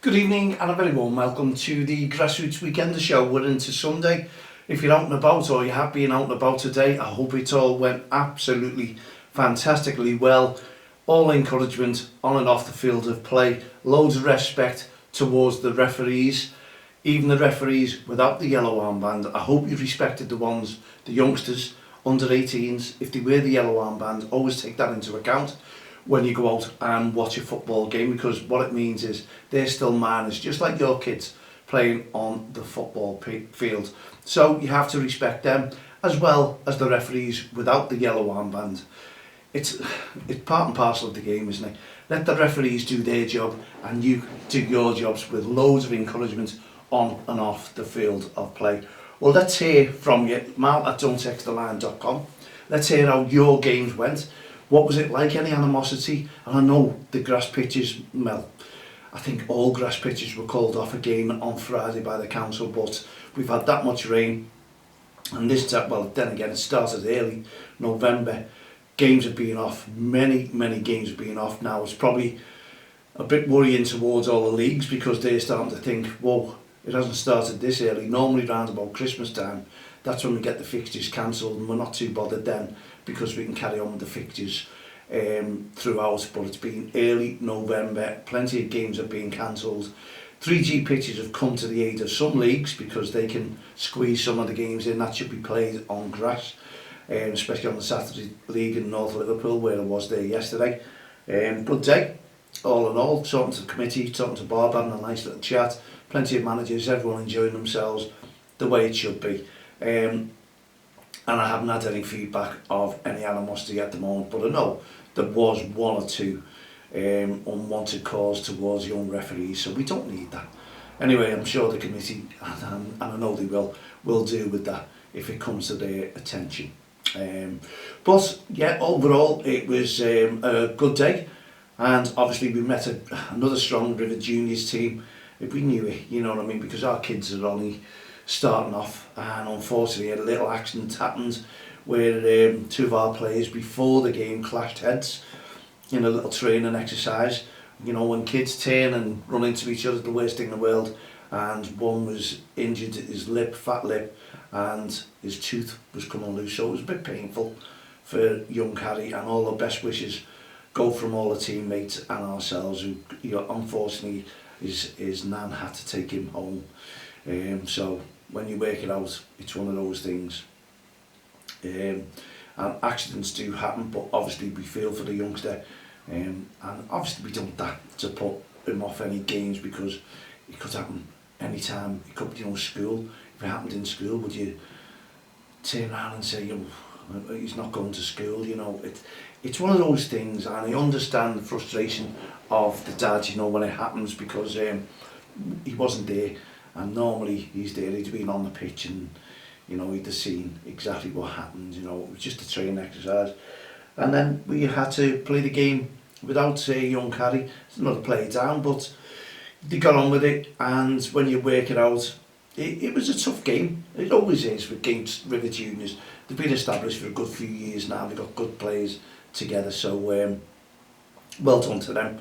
Good evening and a very warm welcome to the Grassroots Weekender Show. We're into Sunday. If you're out and about or you have been out and about today, I hope it all went absolutely fantastically well. All encouragement on and off the field of play. Loads of respect towards the referees. Even the referees without the yellow armband. I hope you respected the ones, the youngsters, under 18s. If they wear the yellow armband, always take that into account when you go out and watch a football game, because what it means is they're still minors, just like your kids playing on the football field. So you have to respect them as well as the referees without the yellow armband. It's part and parcel of the game, isn't it? Let the referees do their job and you do your jobs with loads of encouragement on and off the field of play. Well, let's hear from you, mal@don'ttexttheline.com. Let's hear how your games went. What was it like? Any animosity? And I know the grass pitches, well, I think all grass pitches were called off a game on Friday by the council, but we've had that much rain. And this time, well, then again, it started early November. Games have been off. Many games have been off now. It's probably a bit worrying towards all the leagues because they're starting to think, whoa, it hasn't started this early. Normally round about Christmas time, that's when we get the fixtures cancelled, and we're not too bothered then because we can carry on with the fixtures throughout. But it's been early November, plenty of games have been cancelled. 3G pitches have come to the aid of some leagues because they can squeeze some of the games in that should be played on grass, especially on the Saturday League in North Liverpool where I was there yesterday. Good day, all in all, talking to the committee, talking to Bob, having a nice little chat, plenty of managers, everyone enjoying themselves the way it should be. And I haven't had any feedback of any animosity at the moment, but I know there was one or two unwanted calls towards young referees, so we don't need that. Anyway, I'm sure the committee, and I know they will deal with that if it comes to their attention. But yeah, overall it was a good day, and obviously we met another strong River Juniors team. We knew it, you know what I mean, because our kids are only starting off, and unfortunately a little accident happened where two of our players before the game clashed heads in a little training exercise. You know, when kids turn and run into each other, the worst thing in the world, and one was injured his lip, fat lip, and his tooth was coming loose, so it was a bit painful for young Harry, and all the best wishes go from all the teammates and ourselves who, you know, unfortunately his nan had to take him home. So when you work it out, it's one of those things. And accidents do happen, but obviously we feel for the youngster, and obviously we don't that to put him off any games because it could happen anytime. It could be, you know, school. If it happened in school, would you turn around and say, oh, he's not going to school? You know, it's one of those things, and I understand the frustration of the dad, you know, when it happens, because he wasn't there. And normally he's there, he'd been on the pitch and, you know, he'd have seen exactly what happened, you know, it was just a training exercise. And then we had to play the game without young Harry. It's another play down, but they got on with it, and when you work it out, it was a tough game. It always is against River Juniors. They've been established for a good few years now, they've got good players together, so well done to them.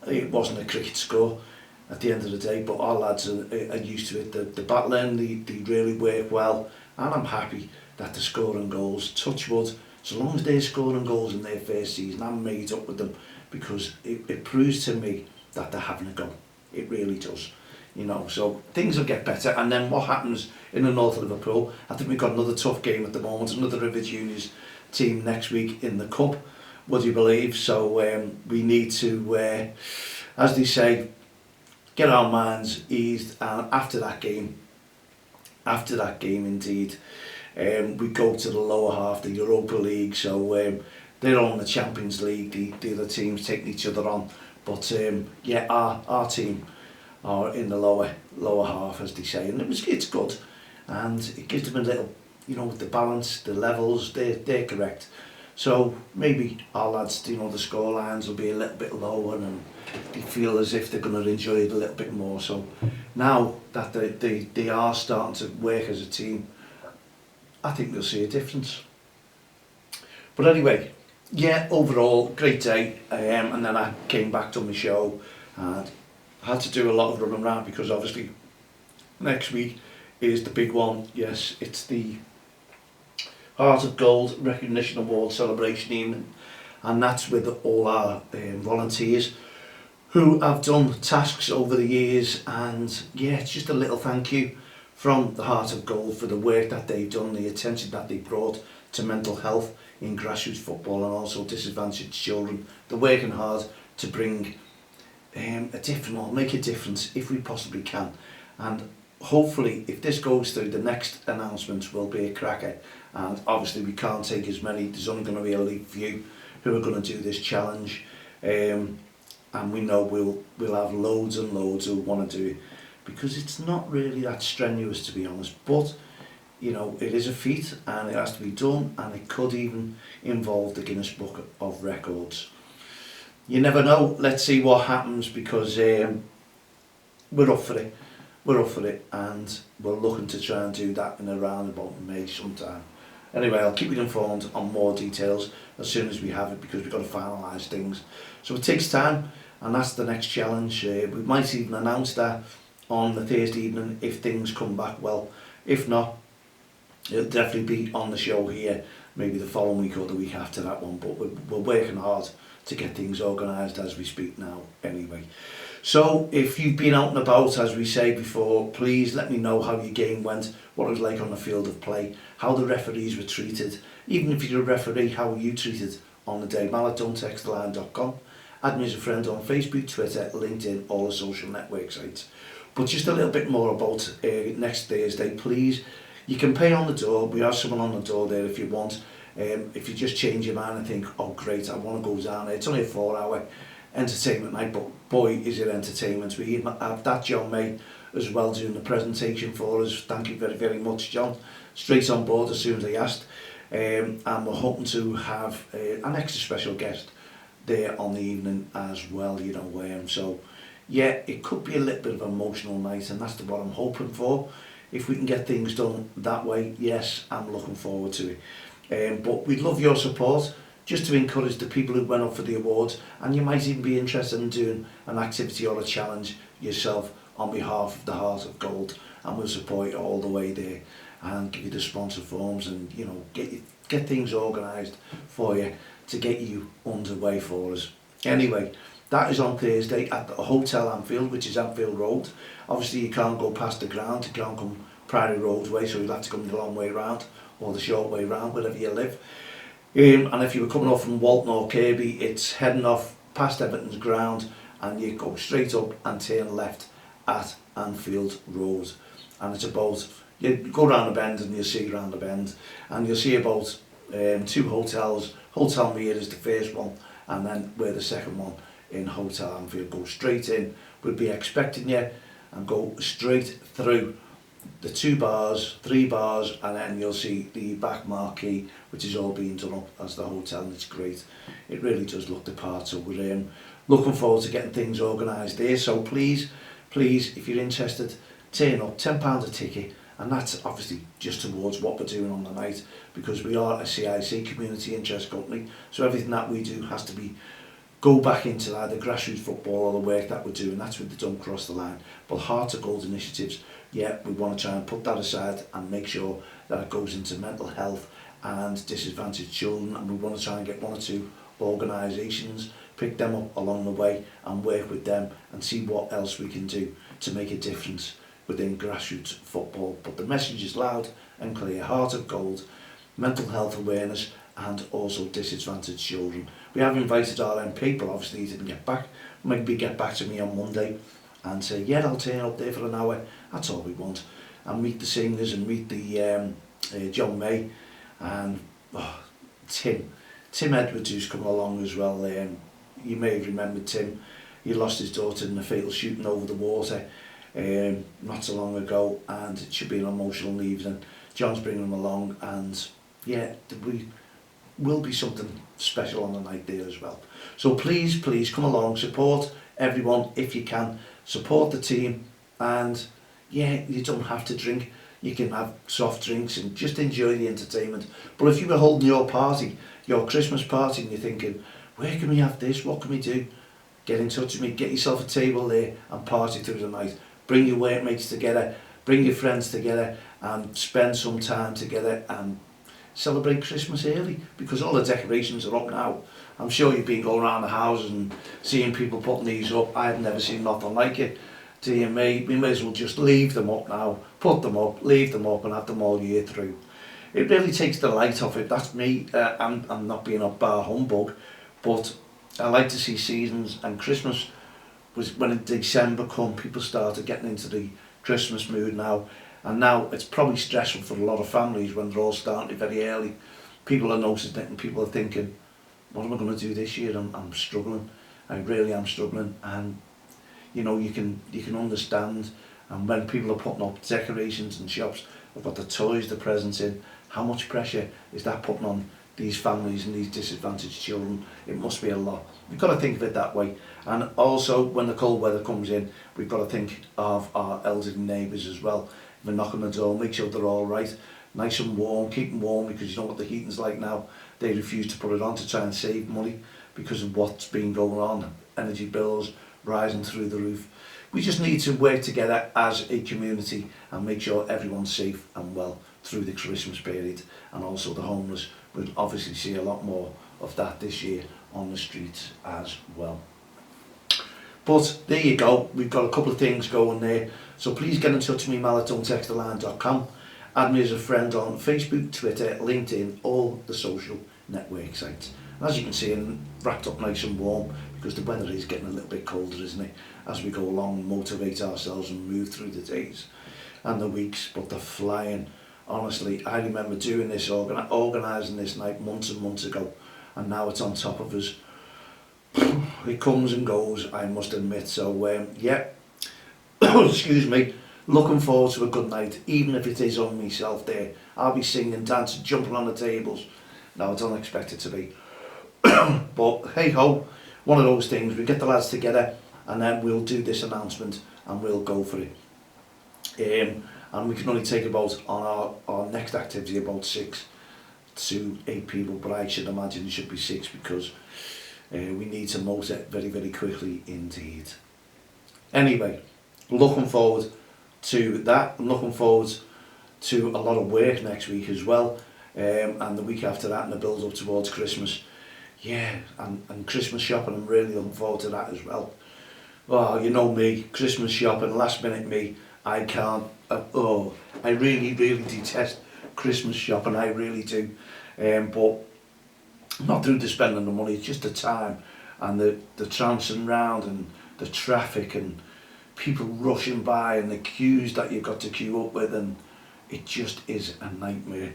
It wasn't a cricket score at the end of the day, but our lads are used to it. The battling, they really work well, and I'm happy that they're scoring goals. Touch wood, so long as they're scoring goals in their first season, I'm made up with them, because it proves to me that they're having a go. It really does, you know. So things will get better, and then what happens in the North Liverpool? I think we've got another tough game at the moment, another River Juniors team next week in the Cup, would you believe? So we need to, as they say, get our minds eased, and after that game indeed, we go to the lower half, the Europa League. So they're on the Champions League, the other teams taking each other on, but yeah, our team are in the lower half, as they say, and it's good, and it gives them a little, you know, with the balance, the levels, they're correct. So maybe our lads, you know, the score lines will be a little bit lower, and they feel as if they're going to enjoy it a little bit more. So now that they are starting to work as a team, I think we'll see a difference. But anyway, yeah, overall, great day. And then I came back to my show and I had to do a lot of running around because obviously next week is the big one. Yes, it's the Heart of Gold Recognition Award celebration evening, and that's with all our volunteers who have done tasks over the years. And yeah, it's just a little thank you from the Heart of Gold for the work that they've done, the attention that they brought to mental health in grassroots football and also disadvantaged children. They're working hard to bring a different, or make a difference if we possibly can. And hopefully, if this goes through, the next announcements will be a cracker. And obviously we can't take as many, there's only going to be a elite few who are going to do this challenge. And we know we'll have loads and loads who want to do it, because it's not really that strenuous, to be honest. But you know, it is a feat and it has to be done, and it could even involve the Guinness Book of Records. You never know. Let's see what happens, because we're up for it. We're up for it, and we're looking to try and do that in around about May sometime. Anyway, I'll keep you informed on more details as soon as we have it, because we've got to finalise things. So it takes time, and that's the next challenge. We might even announce that on the Thursday evening if things come back well. If not, it'll definitely be on the show here, maybe the following week or the week after that one. But we're working hard to get things organised as we speak now anyway. So if you've been out and about, as we say before, please let me know how your game went, what it was like on the field of play, how the referees were treated. Even if you're a referee, how were you treated on the day? mal@don'ttexttheline.com. Add me as a friend on Facebook, Twitter, LinkedIn, all the social network sites. But just a little bit more about next Thursday, please. You can pay on the door. We have someone on the door there if you want. If you just change your mind and think, oh great, I want to go down there. It's only a 4-hour entertainment night, but boy is it entertainment. We even have that John May as well doing the presentation for us. Thank you very, very much, John. Straight on board as soon as I asked. And we're hoping to have an extra special guest there on the evening as well, you know. So yeah, it could be a little bit of an emotional night, and that's what I'm hoping for. If we can get things done that way, yes, I'm looking forward to it. But we'd love your support, just to encourage the people who went up for the awards, and you might even be interested in doing an activity or a challenge yourself on behalf of the Heart of Gold, and we'll support you all the way there and give you the sponsor forms, and you know, get things organised for you to get you underway for us. Anyway, that is on Thursday at the Hotel Anfield, which is Anfield Road. Obviously you can't go past the ground, you can't come Priory Road way, so you'll have to come the long way round or the short way round, wherever you live. And if you were coming off from Walton or Kirby, it's heading off past Everton's ground, and you go straight up and turn left at Anfield Road. And it's about, you go round the bend and you'll see round the bend, and you'll see about 2 hotels. Hotel Mere is the first one, and then we're the second one in Hotel Anfield. Go straight in, we'll be expecting you, and go straight through the 2 bars, 3 bars, and then you'll see the back marquee, which is all being done up as the hotel, and it's great. It really does look the part, so we're looking forward to getting things organised there. So please, if you're interested, turn up, £10 a ticket, and that's obviously just towards what we're doing on the night, because we are a CIC, Community Interest Company, so everything that we do has to go back into either grassroots football or the work that we're doing. That's with the Don't Cross the Line. But Heart of Gold initiatives, yeah, we want to try and put that aside and make sure that it goes into mental health and disadvantaged children, and we want to try and get 1 or 2 organisations, pick them up along the way and work with them and see what else we can do to make a difference within grassroots football. But the message is loud and clear: Heart of Gold, mental health awareness, and also disadvantaged children. We have invited our MP, but obviously he didn't get back. Maybe get back to me on Monday and say, yeah, I'll turn up there for an hour. That's all we want. And meet the singers and meet the John May and Tim Edwards, who's come along as well. You may have remembered Tim. He lost his daughter in a fatal shooting over the water not so long ago, and it should be an emotional evening. John's bringing him along, and yeah, we will be something special on the night there as well. So please come along, support everyone if you can, support the team, and yeah, you don't have to drink. You can have soft drinks and just enjoy the entertainment. But if you were holding your party, your Christmas party, and you're thinking, where can we have this, what can we do? get in touch with me, get yourself a table there and party through the night. Bring your workmates together, bring your friends together and spend some time together and celebrate Christmas early, because all the decorations are up now. I'm sure you've been going around the houses and seeing people putting these up. I've never seen nothing like it. We may as well just leave them up now, put them up, leave them up and have them all year through. It really takes the light off it. That's me. I'm not being a bar humbug, but I like to see seasons, and Christmas was when in December come, people started getting into the Christmas mood now, and now it's probably stressful for a lot of families when they're all starting very early. People are noticing it and people are thinking, what am I going to do this year? I'm struggling. I really am struggling. And you know, you can understand, and when people are putting up decorations in shops, they've got the toys, the presents in, how much pressure is that putting on these families and these disadvantaged children? It must be a lot. We've got to think of it that way. And also, when the cold weather comes in, we've got to think of our elderly neighbours as well. If we knock on the door, make sure they're all right, nice and warm, keep them warm, because you know what the heating's like now. They refuse to put it on to try and save money because of what's been going on, energy bills rising through the roof. We just need to work together as a community and make sure everyone's safe and well through the Christmas period. And also the homeless, we'll obviously see a lot more of that this year on the streets as well. But there you go, we've got a couple of things going there. So please get in touch with me, mal@don'ttexttheline.com. Add me as a friend on Facebook, Twitter, LinkedIn, all the social network sites. As you can see, I'm wrapped up nice and warm because the weather is getting a little bit colder, isn't it? As we go along and motivate ourselves and move through the days and the weeks, but they're flying. Honestly, I remember doing this, organising this night months and months ago, and now it's on top of us. It comes and goes, I must admit. So, yeah, excuse me, looking forward to a good night, even if it is on myself there. I'll be singing, dancing, jumping on the tables. No, I don't expect it to be. But hey ho, one of those things. We get the lads together and then we'll do this announcement and we'll go for it. And we can only take about, on our next activity, about 6 to 8 people, but I should imagine it should be 6 because we need to motor very, very quickly indeed. Anyway, looking forward to that. I'm looking forward to a lot of work next week as well, and the week after that, and the build up towards Christmas. Yeah, and Christmas shopping, I'm really looking forward to that as well. Oh, you know me, Christmas shopping, last minute me, I can't, I really, really detest Christmas shopping, I really do. But not through the spending the money, it's just the time and the trouncing round and the traffic and people rushing by and the queues that you've got to queue up with, and it just is a nightmare.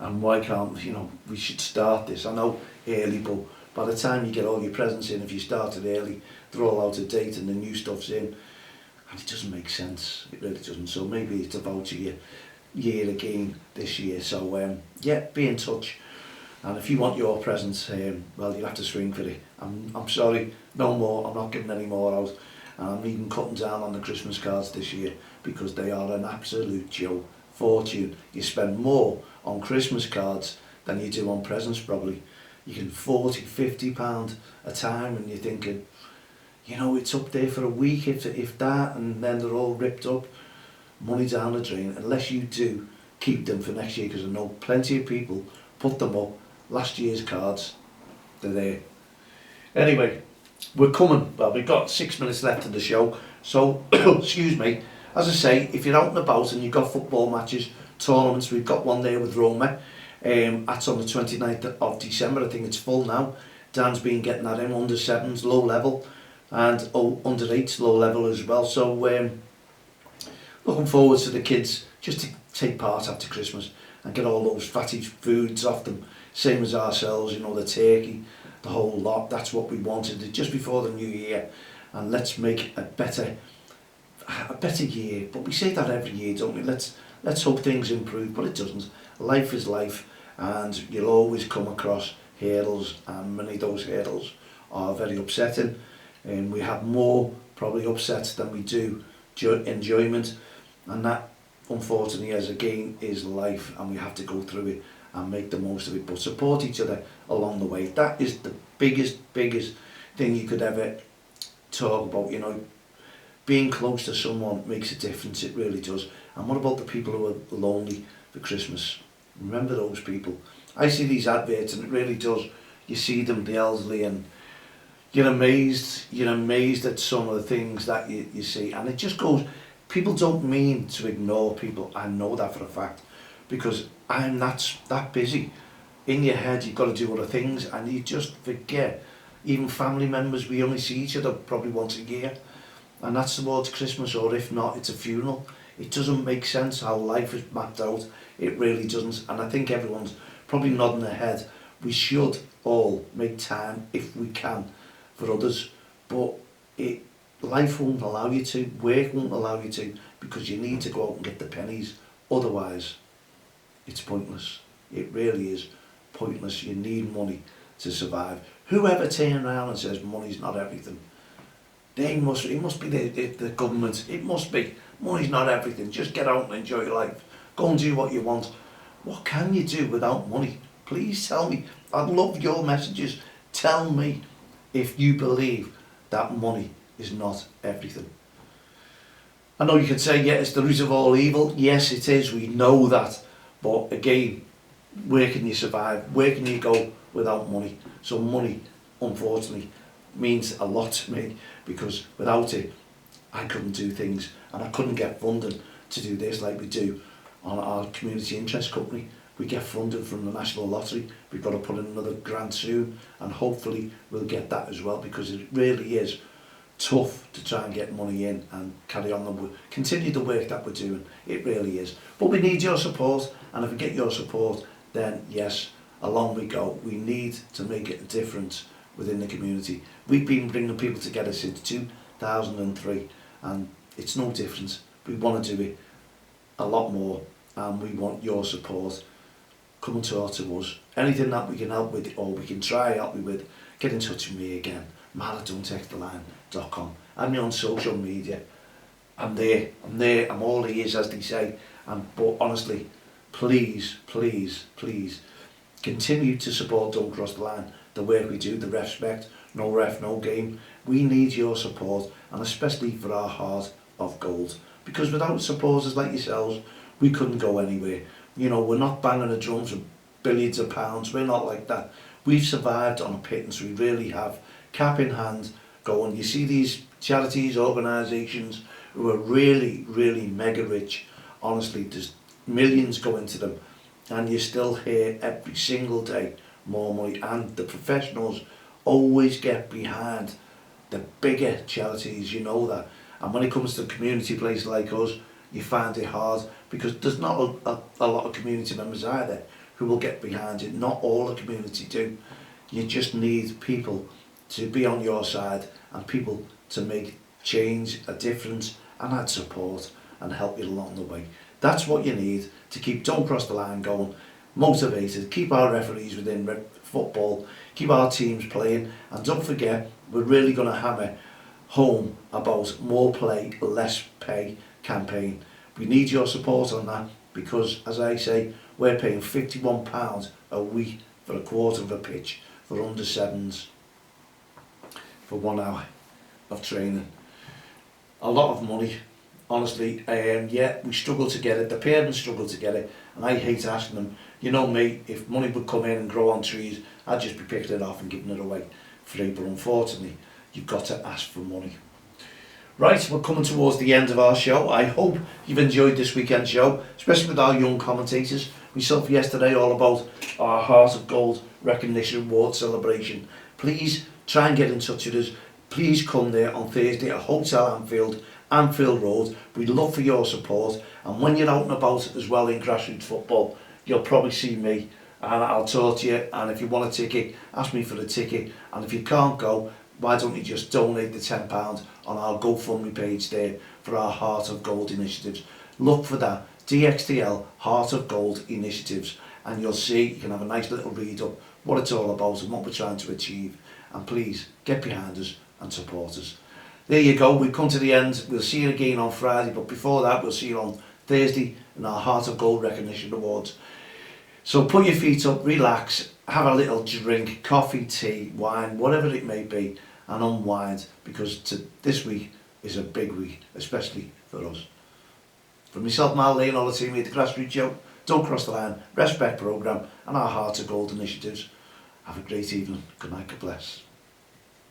And why can't, you know, we should start this, I know, early, but by the time you get all your presents in, if you started early, they're all out of date and the new stuff's in, and it doesn't make sense, it really doesn't. So maybe it's a voucher year again this year. So yeah, be in touch, and if you want your presents, well, you'll have to swing for it. I'm sorry, no more, I'm not giving any more out, and I'm even cutting down on the Christmas cards this year because they are an absolute joke. Fortune. You spend more on Christmas cards than you do on presents probably. You can £40–50 a time, and you're thinking, you know, it's up there for a week if that, and then they're all ripped up. Money down the drain, unless you do keep them for next year, because I know plenty of people put them up, last year's cards, they're there. Anyway, we're coming, well, we've got 6 minutes left of the show, so excuse me. As I say, if you're out and about and you've got football matches, tournaments, we've got one there with Roma. That's on the 29th of December. I think it's full now. Dan's been getting that in, under 7s, low level, and under 8s, low level as well. So looking forward to the kids just to take part after Christmas and get all those fatty foods off them, same as ourselves, you know, the turkey, the whole lot. That's what we wanted just before the new year, and let's make a better year. But we say that every year, don't we? Let's hope things improve, but it doesn't. Life is life, and you'll always come across hurdles, and many of those hurdles are very upsetting, and we have more probably upsets than we do enjoyment, and that unfortunately, as again, is life, and we have to go through it and make the most of it, but support each other along the way. That is the biggest thing you could ever talk about, you know, being close to someone makes a difference, it really does. And what about the people who are lonely for Christmas? Remember those people. I see these adverts and it really does. You see them, the elderly, and you're amazed at some of the things that you see. And it just goes, people don't mean to ignore people. I know that for a fact, because I'm that busy. In your head, you've got to do other things and you just forget. Even family members, we only see each other probably once a year. And that's towards Christmas, or if not, it's a funeral. It doesn't make sense how life is mapped out. It really doesn't. And I think everyone's probably nodding their head. We should all make time, if we can, for others. But life won't allow you to, work won't allow you to, because you need to go out and get the pennies. Otherwise, it's pointless. It really is pointless. You need money to survive. Whoever turns around and says money's not everything, it must be the government. It must be. Money's not everything. Just get out and enjoy your life. Go and do what you want. What can you do without money? Please tell me. I'd love your messages. Tell me if you believe that money is not everything. I know you could say, yeah, it's the root of all evil. Yes, it is. We know that. But again, where can you survive? Where can you go without money? So money, unfortunately, means a lot to me, because without it, I couldn't do things, and I couldn't get funding to do this like we do on our community interest company. We get funding from the National Lottery. We've got to put in another grant soon, and hopefully we'll get that as well, because it really is tough to try and get money in and carry on continue the work that we're doing. It really is. But we need your support, and if we get your support, then yes, along we go. We need to make it a difference within the community. We've been bringing people together since 2003, and it's no difference. We want to do it a lot more, and we want your support. Come and talk to us. Anything that we can help with, or we can try help you with, get in touch with me again. mal@don'ttexttheline.com. Add me on social media. I'm there. I'm all ears, as they say. But honestly, please, please, please, continue to support Don't Cross the Line. The work we do, the REFspect, no ref, no game. We need your support, and especially for our heart of gold. Because without supporters like yourselves, we couldn't go anywhere. You know, we're not banging the drums for billions of pounds. We're not like that. We've survived on a pittance. We really have. Cap in hand, going. You see these charities, organisations who are really, really mega rich. Honestly, there's millions go into them, and you still hear every single day more money. And the professionals always get behind the bigger charities, you know that. And when it comes to community places like us, you find it hard, because there's not a lot of community members either who will get behind it. Not all the community do. You just need people to be on your side, and people to make change, a difference, and add support and help you along the way. That's what you need to keep Don't Cross the Line going, motivated, keep our referees within football, keep our teams playing, and don't forget, we're really going to hammer home about more play, less pay campaign. We need your support on that, because as I say, we're paying £51 a week for a quarter of a pitch for under sevens for 1 hour of training. A lot of money, honestly. Yeah, we struggle to get it, the parents struggle to get it, and I hate asking them. You know me, if money would come in and grow on trees, I'd just be picking it off and giving it away free, but unfortunately, you've got to ask for money. Right, we're coming towards the end of our show. I hope you've enjoyed this weekend's show, especially with our young commentators. We saw yesterday all about our Heart of Gold Recognition Award celebration. Please try and get in touch with us. Please come there on Thursday at Hotel Anfield Road. We'd love for your support. And when you're out and about as well in grassroots football, you'll probably see me, and I'll talk to you. And if you want a ticket, ask me for the ticket. And if you can't go, why don't you just donate the £10 on our GoFundMe page there for our Heart of Gold initiatives. Look for that, DXTL Heart of Gold initiatives, and you'll see, you can have a nice little read up what it's all about and what we're trying to achieve. And please, get behind us and support us. There you go, we've come to the end. We'll see you again on Friday, but before that, we'll see you on Thursday in our Heart of Gold Recognition Awards. So put your feet up, relax, have a little drink, coffee, tea, wine, whatever it may be, and unwind, because this week is a big week, especially for us. For myself, Mal Lee, and all the team here at the Grassroots Show, Don't Cross the Line, REFspect programme and our Heart of Gold initiatives. Have a great evening. Good night, God bless.